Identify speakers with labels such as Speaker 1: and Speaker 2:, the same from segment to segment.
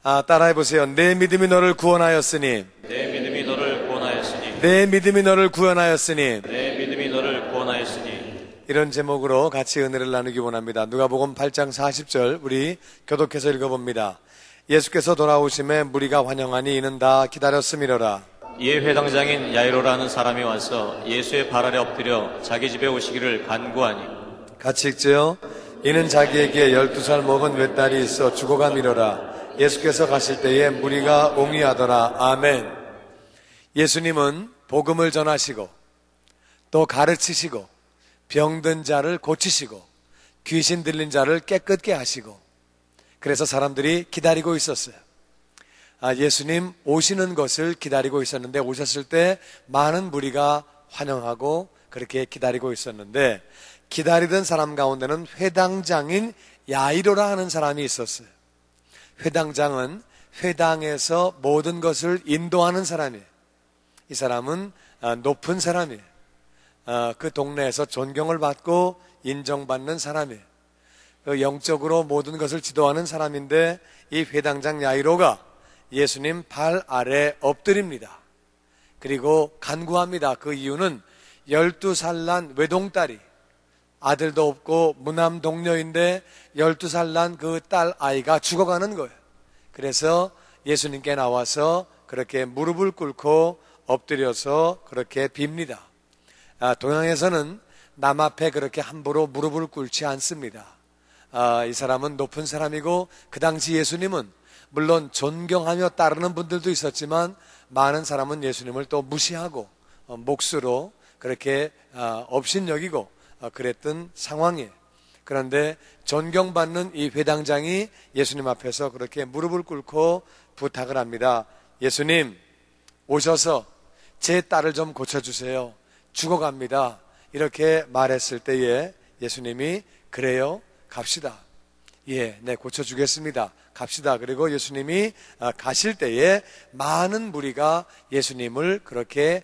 Speaker 1: 따라해보세요. 내 믿음이 너를 구원하였으니.
Speaker 2: 내 믿음이 너를 구원하였으니.
Speaker 1: 내 믿음이 너를 구원하였으니.
Speaker 2: 내 믿음이 너를 구원하였으니.
Speaker 1: 이런 제목으로 같이 은혜를 나누기 원합니다. 누가복음 8장 40절 우리 교독해서 읽어봅니다. 예수께서 돌아오심에 무리가 환영하니 이는 다 기다렸음이로라.
Speaker 2: 이에 회당장인 야이로라는 사람이 와서 예수의 발 아래 엎드려 자기 집에 오시기를 간구하니.
Speaker 1: 같이 읽지요. 이는 자기에게 12살 먹은 외딸이 있어 죽어가미로라. 예수께서 가실 때에 무리가 옹이하더라. 아멘. 예수님은 복음을 전하시고 또 가르치시고 병든 자를 고치시고 귀신 들린 자를 깨끗게 하시고 그래서 사람들이 기다리고 있었어요. 예수님 오시는 것을 기다리고 있었는데 오셨을 때 많은 무리가 환영하고 그렇게 기다리고 있었는데 기다리던 사람 가운데는 회당장인 야이로라 하는 사람이 있었어요. 회당장은 회당에서 모든 것을 인도하는 사람이에요. 이 사람은 높은 사람이에요. 그 동네에서 존경을 받고 인정받는 사람이에요. 영적으로 모든 것을 지도하는 사람인데 이 회당장 야이로가 예수님 발 아래 엎드립니다. 그리고 간구합니다. 그 이유는 12살 난 외동딸이 아들도 없고 무남 동녀인데 12살 난 그 딸 아이가 죽어가는 거예요. 그래서 예수님께 나와서 그렇게 무릎을 꿇고 엎드려서 그렇게 빕니다. 동양에서는 남 앞에 그렇게 함부로 무릎을 꿇지 않습니다. 이 사람은 높은 사람이고 그 당시 예수님은 물론 존경하며 따르는 분들도 있었지만 많은 사람은 예수님을 또 무시하고 몫으로 그렇게 업신여기고 그랬던 상황이에요. 그런데 존경받는 이 회당장이 예수님 앞에서 그렇게 무릎을 꿇고 부탁을 합니다. 예수님 오셔서 제 딸을 좀 고쳐주세요. 죽어갑니다. 이렇게 말했을 때에 예수님이 그래요? 갑시다. 예, 네, 고쳐주겠습니다. 갑시다. 그리고 예수님이 가실 때에 많은 무리가 예수님을 그렇게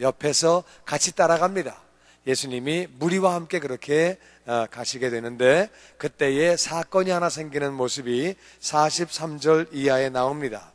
Speaker 1: 옆에서 같이 따라갑니다. 예수님이 무리와 함께 그렇게 가시게 되는데 그때에 사건이 하나 생기는 모습이 43절 이하에 나옵니다.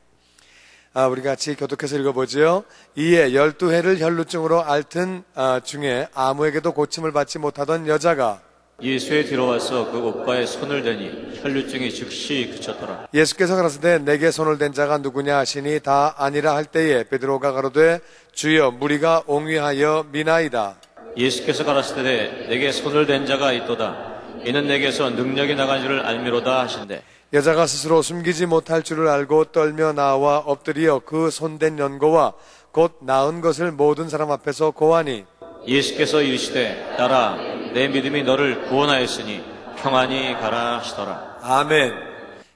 Speaker 1: 우리 같이 교독해서 읽어보죠. 이에 12해를 혈루증으로 앓던 중에 아무에게도 고침을 받지 못하던 여자가
Speaker 2: 예수의 뒤로 와서 그 옷가에 손을 대니 혈루증이 즉시 그쳤더라.
Speaker 1: 예수께서 가라사대 내게 손을 댄 자가 누구냐 하시니 다 아니라 할 때에 베드로가 가로되 주여 무리가 옹위하여 미나이다.
Speaker 2: 예수께서 가라사대 내게 손을 댄 자가 있도다. 이는 내게서 능력이 나간 줄을 알미로다 하신대.
Speaker 1: 여자가 스스로 숨기지 못할 줄을 알고 떨며 나와 엎드려 그 손댄 연고와 곧 나은 것을 모든 사람 앞에서 고하니
Speaker 2: 예수께서 이르시되 딸아 내 믿음이 너를 구원하였으니 평안히 가라 하시더라.
Speaker 1: 아멘.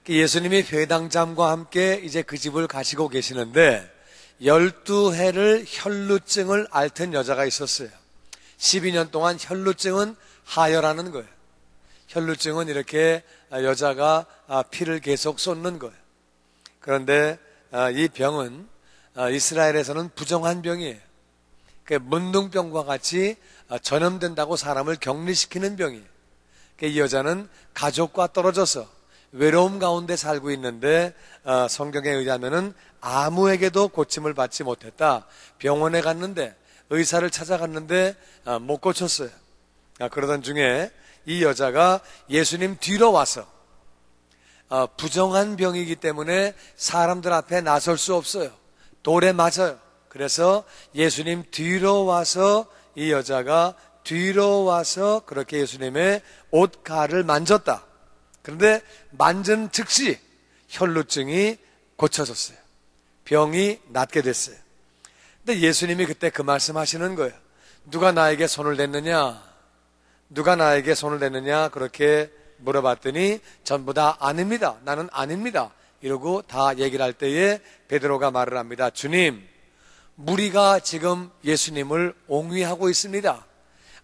Speaker 1: 예수님이 회당장과 함께 이제 그 집을 가시고 계시는데 12해를 혈루증을 앓던 여자가 있었어요. 12년 동안 혈루증은 하혈하는 거예요. 혈루증은 이렇게 여자가 피를 계속 쏟는 거예요. 그런데 이 병은 이스라엘에서는 부정한 병이에요. 문둥병과 같이 전염된다고 사람을 격리시키는 병이에요. 이 여자는 가족과 떨어져서 외로움 가운데 살고 있는데 성경에 의하면은 아무에게도 고침을 받지 못했다. 병원에 갔는데 의사를 찾아갔는데 못 고쳤어요. 그러던 중에 이 여자가 예수님 뒤로 와서 부정한 병이기 때문에 사람들 앞에 나설 수 없어요. 돌에 맞아요. 그래서 예수님 뒤로 와서 이 여자가 뒤로 와서 그렇게 예수님의 옷가를 만졌다. 그런데 만진 즉시 혈루증이 고쳐졌어요. 병이 낫게 됐어요. 근데 예수님이 그때 그 말씀 하시는 거예요. 누가 나에게 손을 댔느냐? 누가 나에게 손을 댔느냐? 그렇게 물어봤더니 전부 다 아닙니다. 나는 아닙니다. 이러고 다 얘기를 할 때에 베드로가 말을 합니다. 주님, 무리가 지금 예수님을 옹위하고 있습니다.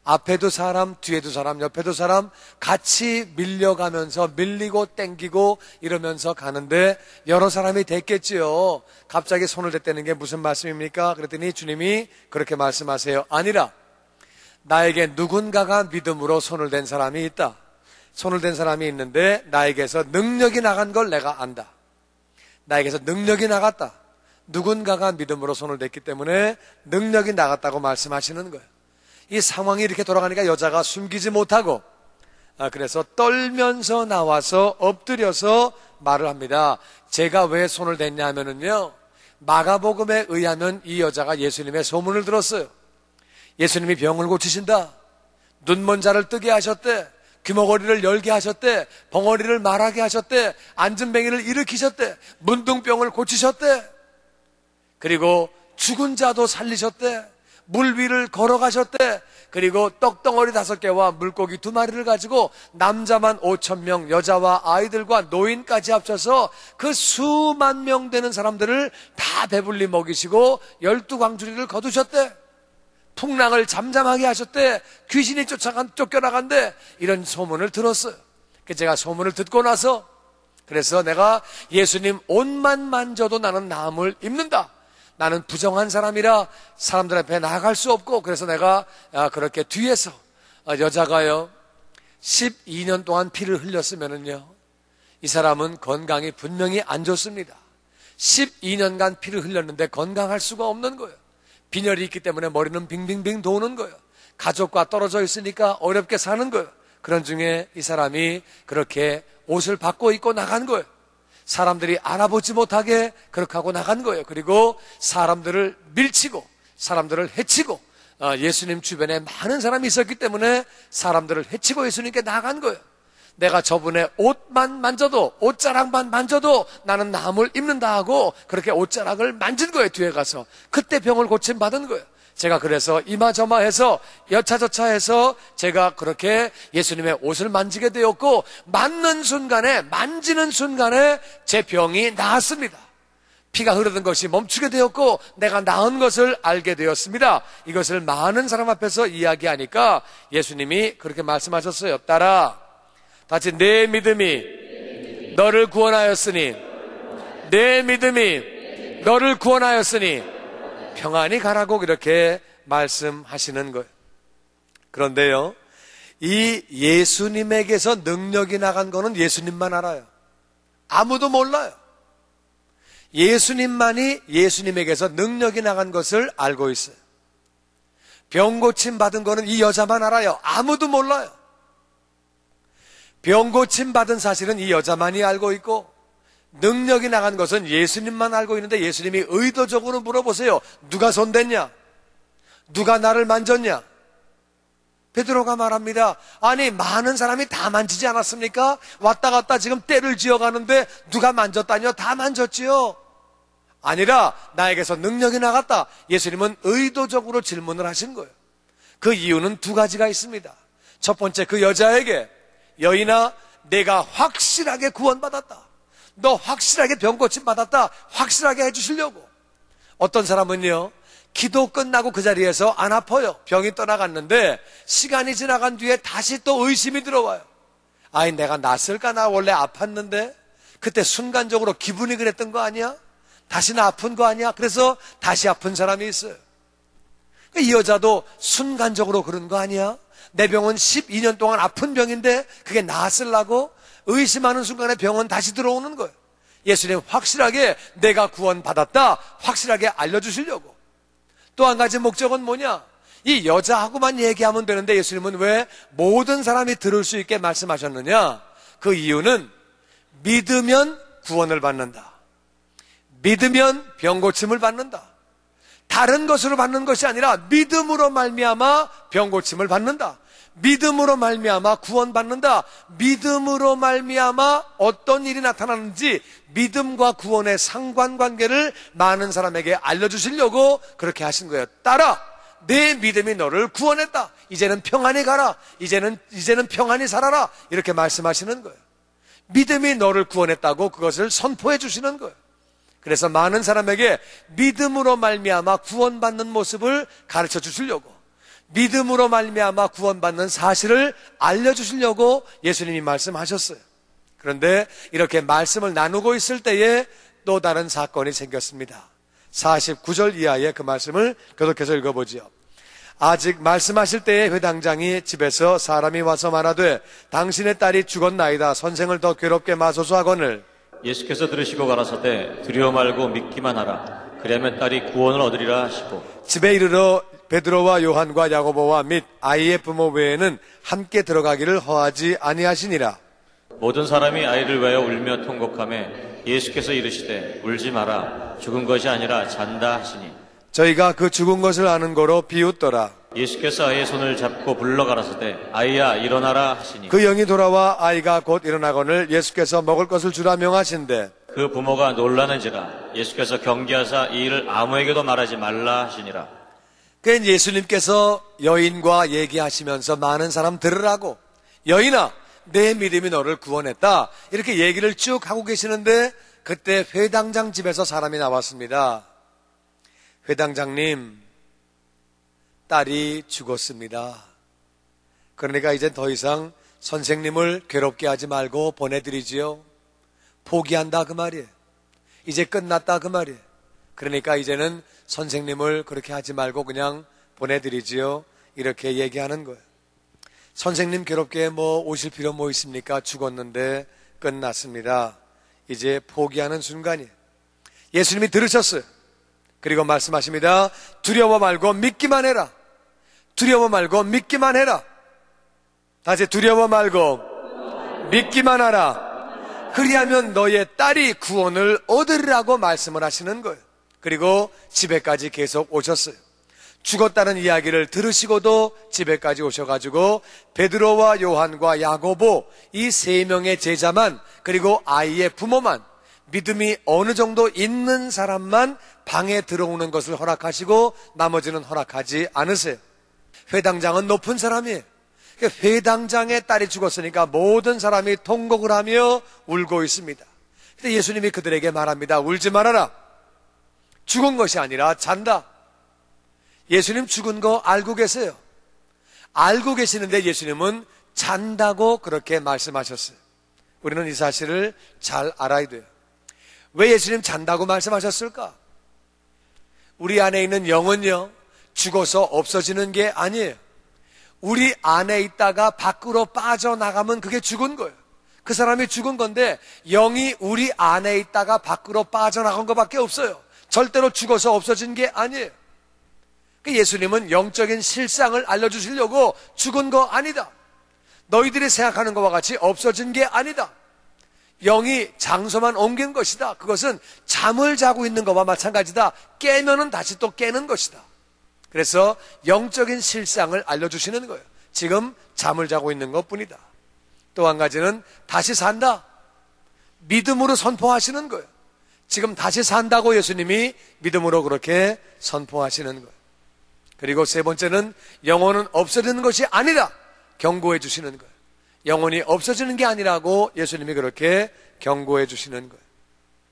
Speaker 1: 앞에도 사람, 뒤에도 사람, 옆에도 사람 같이 밀려가면서 밀리고 땡기고 이러면서 가는데 여러 사람이 됐겠지요. 갑자기 손을 댔다는 게 무슨 말씀입니까? 그랬더니 주님이 그렇게 말씀하세요. 아니라 나에게 누군가가 믿음으로 손을 댄 사람이 있다. 손을 댄 사람이 있는데 나에게서 능력이 나간 걸 내가 안다. 나에게서 능력이 나갔다. 누군가가 믿음으로 손을 댔기 때문에 능력이 나갔다고 말씀하시는 거예요. 이 상황이 이렇게 돌아가니까 여자가 숨기지 못하고 그래서 떨면서 나와서 엎드려서 말을 합니다. 제가 왜 손을 댔냐 하면은요, 마가복음에 의하면 이 여자가 예수님의 소문을 들었어요. 예수님이 병을 고치신다. 눈먼 자를 뜨게 하셨대. 귀머거리를 열게 하셨대. 벙어리를 말하게 하셨대. 앉은뱅이를 일으키셨대. 문둥병을 고치셨대. 그리고 죽은 자도 살리셨대. 물 위를 걸어가셨대. 그리고 떡덩어리 5개와 물고기 2마리를 가지고 남자만 5,000명, 여자와 아이들과 노인까지 합쳐서 그 수만 명 되는 사람들을 다 배불리 먹이시고 12광주리를 거두셨대. 풍랑을 잠잠하게 하셨대. 귀신이 쫓겨나간대. 이런 소문을 들었어요. 제가 소문을 듣고 나서 그래서 내가 예수님 옷만 만져도 나는 나음을 입는다. 나는 부정한 사람이라 사람들 앞에 나아갈 수 없고, 그래서 내가 그렇게 뒤에서 여자가요 12년 동안 피를 흘렸으면은요, 이 사람은 건강이 분명히 안 좋습니다. 12년간 피를 흘렸는데 건강할 수가 없는 거예요. 빈혈이 있기 때문에 머리는 빙빙빙 도는 거예요. 가족과 떨어져 있으니까 어렵게 사는 거예요. 그런 중에 이 사람이 그렇게 옷을 바꿔 입고 나간 거예요. 사람들이 알아보지 못하게 그렇게 하고 나간 거예요. 그리고 사람들을 밀치고 사람들을 해치고, 예수님 주변에 많은 사람이 있었기 때문에 사람들을 해치고 예수님께 나간 거예요. 내가 저분의 옷만 만져도, 옷자락만 만져도 나는 나음을 입는다 하고 그렇게 옷자락을 만진 거예요. 뒤에 가서. 그때 병을 고침받은 거예요. 제가 그래서 이마저마해서 여차저차해서 제가 그렇게 예수님의 옷을 만지게 되었고, 만지는 순간에 제 병이 나았습니다. 피가 흐르는 것이 멈추게 되었고 내가 나은 것을 알게 되었습니다. 이것을 많은 사람 앞에서 이야기하니까 예수님이 그렇게 말씀하셨어요. 따라 다시, 내 믿음이 너를 구원하였으니, 내 믿음이 너를 구원하였으니 평안히 가라고 이렇게 말씀하시는 거예요. 그런데요, 이 예수님에게서 능력이 나간 거는 예수님만 알아요. 아무도 몰라요. 예수님만이 예수님에게서 능력이 나간 것을 알고 있어요. 병 고침 받은 거는 이 여자만 알아요. 아무도 몰라요. 병 고침 받은 사실은 이 여자만이 알고 있고, 능력이 나간 것은 예수님만 알고 있는데 예수님이 의도적으로 물어보세요. 누가 손댔냐? 누가 나를 만졌냐? 베드로가 말합니다. 아니, 많은 사람이 다 만지지 않았습니까? 왔다 갔다 지금 때를 지어가는데 누가 만졌다뇨? 다 만졌지요. 아니라 나에게서 능력이 나갔다. 예수님은 의도적으로 질문을 하신 거예요. 그 이유는 2가지가 있습니다. 첫 번째, 그 여자에게, 여인아, 내가 확실하게 구원받았다, 너 확실하게 병고침 받았다, 확실하게 해주시려고. 어떤 사람은요, 기도 끝나고 그 자리에서 안 아파요. 병이 떠나갔는데 시간이 지나간 뒤에 다시 또 의심이 들어와요. 아니, 내가 낫을까? 나 원래 아팠는데 그때 순간적으로 기분이 그랬던 거 아니야? 다시는 아픈 거 아니야? 그래서 다시 아픈 사람이 있어요. 이 여자도 순간적으로 그런 거 아니야? 내 병은 12년 동안 아픈 병인데 그게 나았으려고 의심하는 순간에 병은 다시 들어오는 거예요. 예수님 확실하게 내가 구원받았다 확실하게 알려주시려고. 또 한 가지 목적은 뭐냐? 이 여자하고만 얘기하면 되는데 예수님은 왜 모든 사람이 들을 수 있게 말씀하셨느냐? 그 이유는 믿으면 구원을 받는다, 믿으면 병고침을 받는다. 다른 것으로 받는 것이 아니라 믿음으로 말미암아 병고침을 받는다, 믿음으로 말미암아 구원받는다, 믿음으로 말미암아 어떤 일이 나타나는지 믿음과 구원의 상관관계를 많은 사람에게 알려주시려고 그렇게 하신 거예요. 따라, 내 믿음이 너를 구원했다, 이제는 평안히 가라, 이제는 평안히 살아라, 이렇게 말씀하시는 거예요. 믿음이 너를 구원했다고 그것을 선포해 주시는 거예요. 그래서 많은 사람에게 믿음으로 말미암아 구원받는 모습을 가르쳐 주시려고, 믿음으로 말미암아 구원받는 사실을 알려주시려고 예수님이 말씀하셨어요. 그런데 이렇게 말씀을 나누고 있을 때에 또 다른 사건이 생겼습니다. 49절 이하의 그 말씀을 계속해서 읽어보지요. 아직 말씀하실 때에 회당장이 집에서 사람이 와서 말하되 당신의 딸이 죽었나이다, 선생을 더 괴롭게 마소서 하거늘
Speaker 2: 예수께서 들으시고 가라사대 두려워 말고 믿기만 하라. 그리하면 딸이 구원을 얻으리라 하시고
Speaker 1: 집에 이르러 베드로와 요한과 야고보와 및 아이의 부모 외에는 함께 들어가기를 허하지 아니하시니라.
Speaker 2: 모든 사람이 아이를 위하여 울며 통곡하매 예수께서 이르시되 울지 마라. 죽은 것이 아니라 잔다 하시니
Speaker 1: 저희가 그 죽은 것을 아는 거로 비웃더라.
Speaker 2: 예수께서 아이의 손을 잡고 불러 가라사대 아이야 일어나라 하시니
Speaker 1: 그 영이 돌아와 아이가 곧 일어나거늘 예수께서 먹을 것을 주라 명하신대
Speaker 2: 그 부모가 놀라는지라. 예수께서 경계하사 이 일을 아무에게도 말하지 말라 하시니라.
Speaker 1: 그 예수님께서 여인과 얘기하시면서 많은 사람 들으라고, 여인아 내 믿음이 너를 구원했다, 이렇게 얘기를 쭉 하고 계시는데 그때 회당장 집에서 사람이 나왔습니다. 회당장님, 딸이 죽었습니다. 그러니까 이제 더 이상 선생님을 괴롭게 하지 말고 보내드리지요. 포기한다 그 말이에요. 이제 끝났다 그 말이에요. 그러니까 이제는 선생님을 그렇게 하지 말고 그냥 보내드리지요. 이렇게 얘기하는 거예요. 선생님 괴롭게 오실 필요 있습니까? 죽었는데 끝났습니다. 이제 포기하는 순간이에요. 예수님이 들으셨어요. 그리고 말씀하십니다. 두려워 말고 믿기만 해라. 두려워 말고 믿기만 해라. 다시 두려워 말고 믿기만 하라. 그리하면 너의 딸이 구원을 얻으리라고 말씀을 하시는 거예요. 그리고 집에까지 계속 오셨어요. 죽었다는 이야기를 들으시고도 집에까지 오셔가지고 베드로와 요한과 야고보 이 세 명의 제자만, 그리고 아이의 부모만, 믿음이 어느 정도 있는 사람만 방에 들어오는 것을 허락하시고 나머지는 허락하지 않으세요. 회당장은 높은 사람이에요. 회당장의 딸이 죽었으니까 모든 사람이 통곡을 하며 울고 있습니다. 근데 예수님이 그들에게 말합니다. 울지 말아라. 죽은 것이 아니라 잔다. 예수님 죽은 거 알고 계세요. 알고 계시는데 예수님은 잔다고 그렇게 말씀하셨어요. 우리는 이 사실을 잘 알아야 돼요. 왜 예수님 잔다고 말씀하셨을까? 우리 안에 있는 영은요, 죽어서 없어지는 게 아니에요. 우리 안에 있다가 밖으로 빠져나가면 그게 죽은 거예요. 그 사람이 죽은 건데 영이 우리 안에 있다가 밖으로 빠져나간 것밖에 없어요. 절대로 죽어서 없어진 게 아니에요. 예수님은 영적인 실상을 알려주시려고 죽은 거 아니다. 너희들이 생각하는 것과 같이 없어진 게 아니다. 영이 장소만 옮긴 것이다. 그것은 잠을 자고 있는 것과 마찬가지다. 깨면은 다시 또 깨는 것이다. 그래서 영적인 실상을 알려주시는 거예요. 지금 잠을 자고 있는 것뿐이다. 또 한 가지는 다시 산다. 믿음으로 선포하시는 거예요. 지금 다시 산다고 예수님이 믿음으로 그렇게 선포하시는 거예요. 그리고 세 번째는 영혼은 없어지는 것이 아니라 경고해 주시는 거예요. 영혼이 없어지는 게 아니라고 예수님이 그렇게 경고해 주시는 거예요.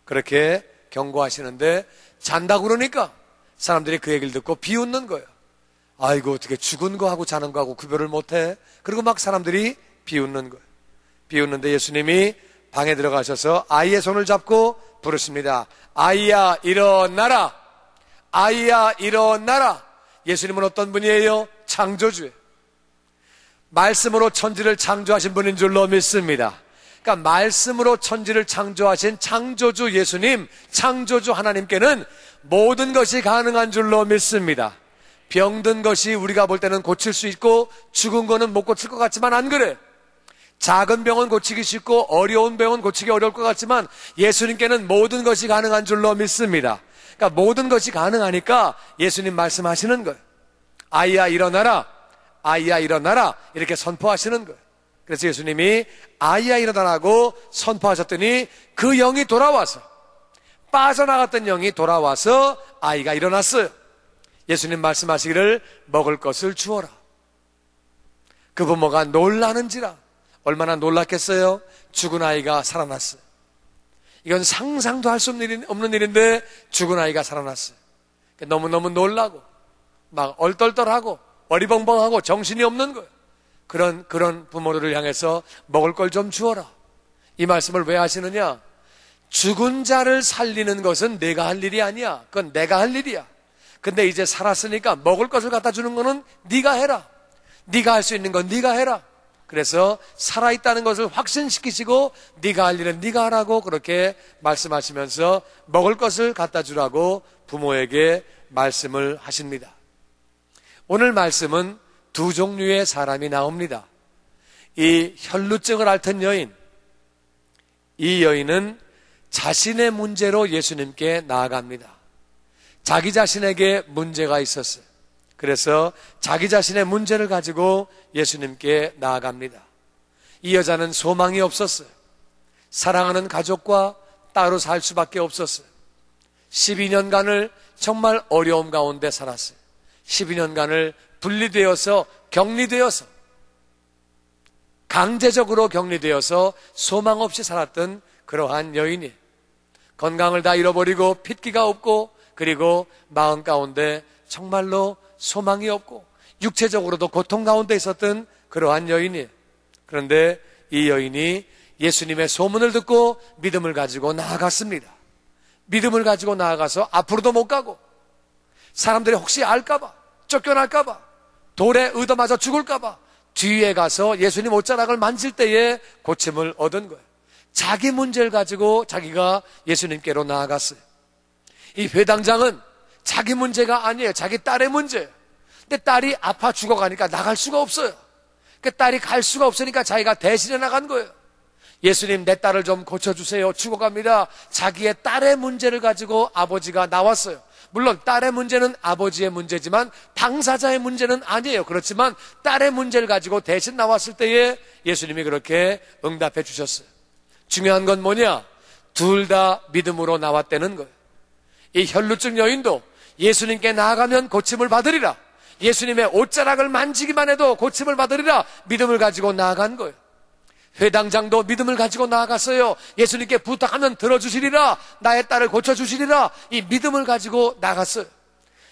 Speaker 1: 그렇게 경고하시는데 잔다고 그러니까 사람들이 그 얘기를 듣고 비웃는 거예요. 아이고 어떻게 죽은 거하고 자는 거하고 구별을 못해. 그리고 막 사람들이 비웃는 거예요. 비웃는데 예수님이 방에 들어가셔서 아이의 손을 잡고 부르십니다. 아이야 일어나라. 아이야 일어나라. 예수님은 어떤 분이에요? 창조주예요. 말씀으로 천지를 창조하신 분인 줄로 믿습니다. 그러니까 말씀으로 천지를 창조하신 창조주 예수님, 창조주 하나님께는 모든 것이 가능한 줄로 믿습니다. 병든 것이 우리가 볼 때는 고칠 수 있고 죽은 거는 못 고칠 것 같지만 안 그래. 작은 병은 고치기 쉽고 어려운 병은 고치기 어려울 것 같지만 예수님께는 모든 것이 가능한 줄로 믿습니다. 그러니까 모든 것이 가능하니까 예수님 말씀하시는 거예요. 아이야 일어나라. 아이야 일어나라. 이렇게 선포하시는 거예요. 그래서 예수님이 아이야 일어나라고 선포하셨더니 그 영이 돌아와서, 빠져나갔던 영이 돌아와서 아이가 일어났어요. 예수님 말씀하시기를 먹을 것을 주어라. 그 부모가 놀라는지라. 얼마나 놀랐겠어요? 죽은 아이가 살아났어요. 이건 상상도 할 수 없는 일인데 죽은 아이가 살아났어요. 너무너무 놀라고 막 얼떨떨하고 어리벙벙하고 정신이 없는 거예요. 그런 부모들을 향해서 먹을 걸 좀 주어라. 이 말씀을 왜 하시느냐? 죽은 자를 살리는 것은 내가 할 일이 아니야. 그건 내가 할 일이야. 근데 이제 살았으니까 먹을 것을 갖다 주는 거는 네가 해라. 네가 할 수 있는 건 네가 해라. 그래서 살아있다는 것을 확신시키시고 네가 할 일은 네가 하라고 그렇게 말씀하시면서 먹을 것을 갖다 주라고 부모에게 말씀을 하십니다. 오늘 말씀은 두 종류의 사람이 나옵니다. 이 혈루증을 앓던 여인, 이 여인은 자신의 문제로 예수님께 나아갑니다. 자기 자신에게 문제가 있었어요. 그래서 자기 자신의 문제를 가지고 예수님께 나아갑니다. 이 여자는 소망이 없었어요. 사랑하는 가족과 따로 살 수밖에 없었어요. 12년간을 정말 어려움 가운데 살았어요. 12년간을 분리되어서 격리되어서 강제적으로 격리되어서 소망 없이 살았던 그러한 여인이 건강을 다 잃어버리고 핏기가 없고 그리고 마음 가운데 정말로 소망이 없고 육체적으로도 고통 가운데 있었던 그러한 여인이, 그런데 이 여인이 예수님의 소문을 듣고 믿음을 가지고 나아갔습니다. 믿음을 가지고 나아가서 앞으로도 못 가고 사람들이 혹시 알까봐, 쫓겨날까봐, 돌에 얻어맞아 죽을까봐 뒤에 가서 예수님 옷자락을 만질 때에 고침을 얻은 거예요. 자기 문제를 가지고 자기가 예수님께로 나아갔어요. 이 회당장은 자기 문제가 아니에요. 자기 딸의 문제예요. 근데 딸이 아파 죽어가니까 나갈 수가 없어요. 그 딸이 갈 수가 없으니까 자기가 대신해 나간 거예요. 예수님, 내 딸을 좀 고쳐주세요. 죽어갑니다. 자기의 딸의 문제를 가지고 아버지가 나왔어요. 물론 딸의 문제는 아버지의 문제지만 당사자의 문제는 아니에요. 그렇지만 딸의 문제를 가지고 대신 나왔을 때에 예수님이 그렇게 응답해 주셨어요. 중요한 건 뭐냐? 둘 다 믿음으로 나왔다는 거예요. 이 혈루증 여인도 예수님께 나아가면 고침을 받으리라, 예수님의 옷자락을 만지기만 해도 고침을 받으리라 믿음을 가지고 나아간 거예요. 회당장도 믿음을 가지고 나아갔어요. 예수님께 부탁하면 들어주시리라, 나의 딸을 고쳐주시리라, 이 믿음을 가지고 나갔어요.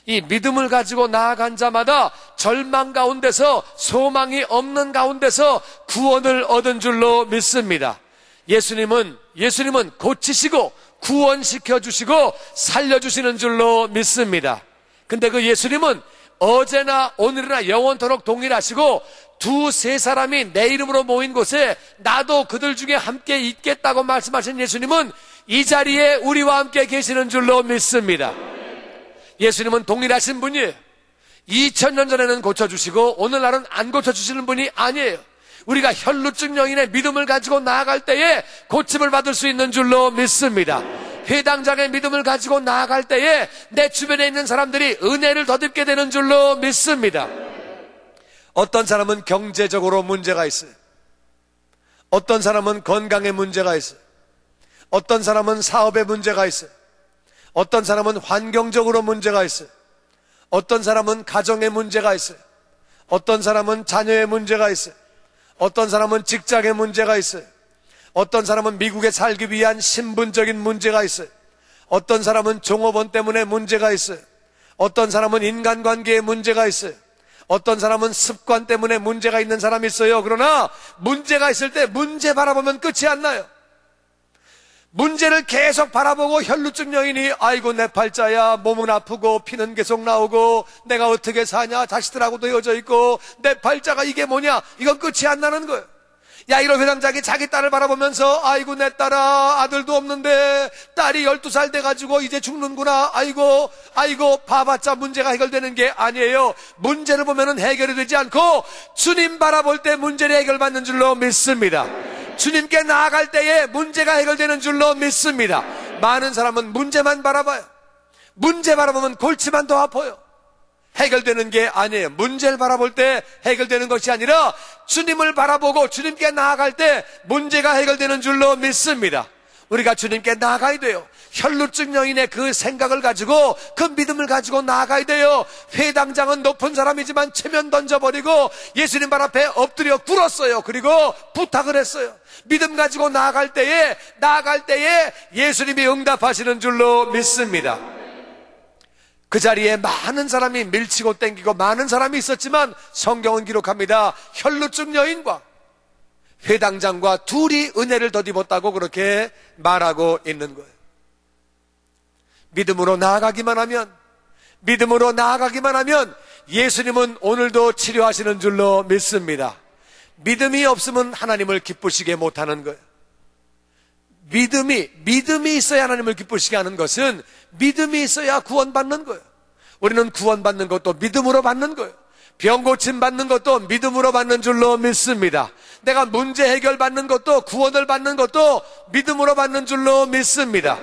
Speaker 1: 이 믿음을 가지고 나아간 자마다 절망 가운데서, 소망이 없는 가운데서 구원을 얻은 줄로 믿습니다. 예수님은 고치시고 구원시켜 주시고 살려주시는 줄로 믿습니다. 근데 그 예수님은 어제나 오늘이나 영원토록 동일하시고 두세 사람이 내 이름으로 모인 곳에 나도 그들 중에 함께 있겠다고 말씀하신 예수님은 이 자리에 우리와 함께 계시는 줄로 믿습니다. 예수님은 동일하신 분이에요. 2000년 전에는 고쳐주시고 오늘날은 안 고쳐주시는 분이 아니에요. 우리가 혈루증 여인의 믿음을 가지고 나아갈 때에 고침을 받을 수 있는 줄로 믿습니다. 회당장의 믿음을 가지고 나아갈 때에 내 주변에 있는 사람들이 은혜를 덧입게 되는 줄로 믿습니다. 어떤 사람은 경제적으로 문제가 있어요. 어떤 사람은 건강에 문제가 있어요. 어떤 사람은 사업에 문제가 있어요. 어떤 사람은 환경적으로 문제가 있어요. 어떤 사람은 가정에 문제가 있어요. 어떤 사람은 자녀의 문제가 있어요. 어떤 사람은 직장에 문제가 있어요. 어떤 사람은 미국에 살기 위한 신분적인 문제가 있어요. 어떤 사람은 종업원 때문에 문제가 있어요. 어떤 사람은 인간관계에 문제가 있어요. 어떤 사람은 습관 때문에 문제가 있는 사람이 있어요. 그러나 문제가 있을 때 문제 바라보면 끝이 안 나요. 문제를 계속 바라보고 혈루증 여인이 아이고 내 팔자야, 몸은 아프고 피는 계속 나오고 내가 어떻게 사냐, 자식들하고도 헤어져 있고 내 팔자가 이게 뭐냐, 이건 끝이 안 나는 거예요. 야이로 회당장이 자기 딸을 바라보면서 아이고 내 딸아, 아들도 없는데 딸이 12살 돼가지고 이제 죽는구나, 아이고 봐봤자 문제가 해결되는 게 아니에요. 문제를 보면은 해결이 되지 않고 주님 바라볼 때 문제를 해결받는 줄로 믿습니다. 주님께 나아갈 때에 문제가 해결되는 줄로 믿습니다. 많은 사람은 문제만 바라봐요. 문제 바라보면 골치만 더 아파요. 해결되는 게 아니에요. 문제를 바라볼 때 해결되는 것이 아니라 주님을 바라보고 주님께 나아갈 때 문제가 해결되는 줄로 믿습니다. 우리가 주님께 나아가야 돼요. 혈루증 여인의 그 생각을 가지고 그 믿음을 가지고 나아가야 돼요. 회당장은 높은 사람이지만 체면 던져버리고 예수님 발 앞에 엎드려 꿇었어요. 그리고 부탁을 했어요. 믿음 가지고 나아갈 때에 예수님이 응답하시는 줄로 믿습니다. 그 자리에 많은 사람이 밀치고 땡기고 많은 사람이 있었지만 성경은 기록합니다. 혈루증 여인과 회당장과 둘이 은혜를 덧입었다고 그렇게 말하고 있는 거예요. 믿음으로 나아가기만 하면 예수님은 오늘도 치료하시는 줄로 믿습니다. 믿음이 없으면 하나님을 기쁘시게 못하는 거예요. 믿음이 있어야 하나님을 기쁘시게 하는 것은 믿음이 있어야 구원받는 거예요. 우리는 구원받는 것도 믿음으로 받는 거예요. 병 고침 받는 것도 믿음으로 받는 줄로 믿습니다. 내가 문제 해결 받는 것도 구원을 받는 것도 믿음으로 받는 줄로 믿습니다.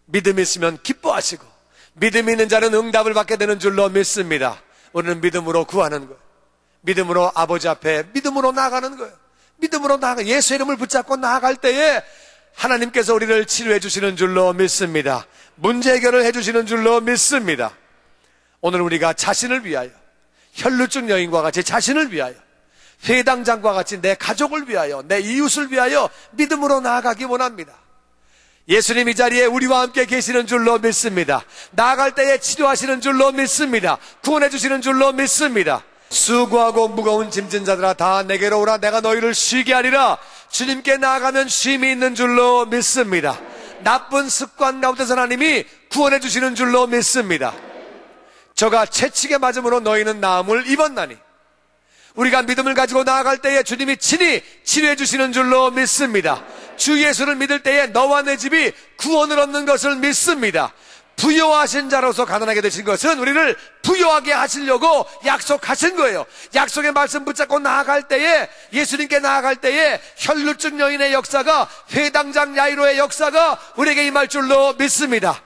Speaker 1: 믿음이 있으면 기뻐하시고 믿음이 있는 자는 응답을 받게 되는 줄로 믿습니다. 우리는 믿음으로 구하는 거예요. 믿음으로 아버지 앞에 믿음으로 나아가는 거예요. 믿음으로 나아가 예수 이름을 붙잡고 나아갈 때에 하나님께서 우리를 치료해 주시는 줄로 믿습니다. 문제 해결을 해 주시는 줄로 믿습니다. 오늘 우리가 자신을 위하여, 혈루증 여인과 같이 자신을 위하여, 회당장과 같이 내 가족을 위하여, 내 이웃을 위하여 믿음으로 나아가기 원합니다. 예수님 이 자리에 우리와 함께 계시는 줄로 믿습니다. 나아갈 때에 치료하시는 줄로 믿습니다. 구원해 주시는 줄로 믿습니다. 수고하고 무거운 짐진 자들아 다 내게로 오라. 내가 너희를 쉬게 하리라. 주님께 나아가면 쉼이 있는 줄로 믿습니다. 나쁜 습관 가운데서 하나님이 구원해 주시는 줄로 믿습니다. 저가 채찍에 맞음으로 너희는 나음을 입었나니, 우리가 믿음을 가지고 나아갈 때에 주님이 친히 치료해 주시는 줄로 믿습니다. 주 예수를 믿을 때에 너와 내 집이 구원을 얻는 것을 믿습니다. 부요하신 자로서 가난하게 되신 것은 우리를 부요하게 하시려고 약속하신 거예요. 약속의 말씀 붙잡고 나아갈 때에, 예수님께 나아갈 때에 혈루증 여인의 역사가, 회당장 야이로의 역사가 우리에게 임할 줄로 믿습니다.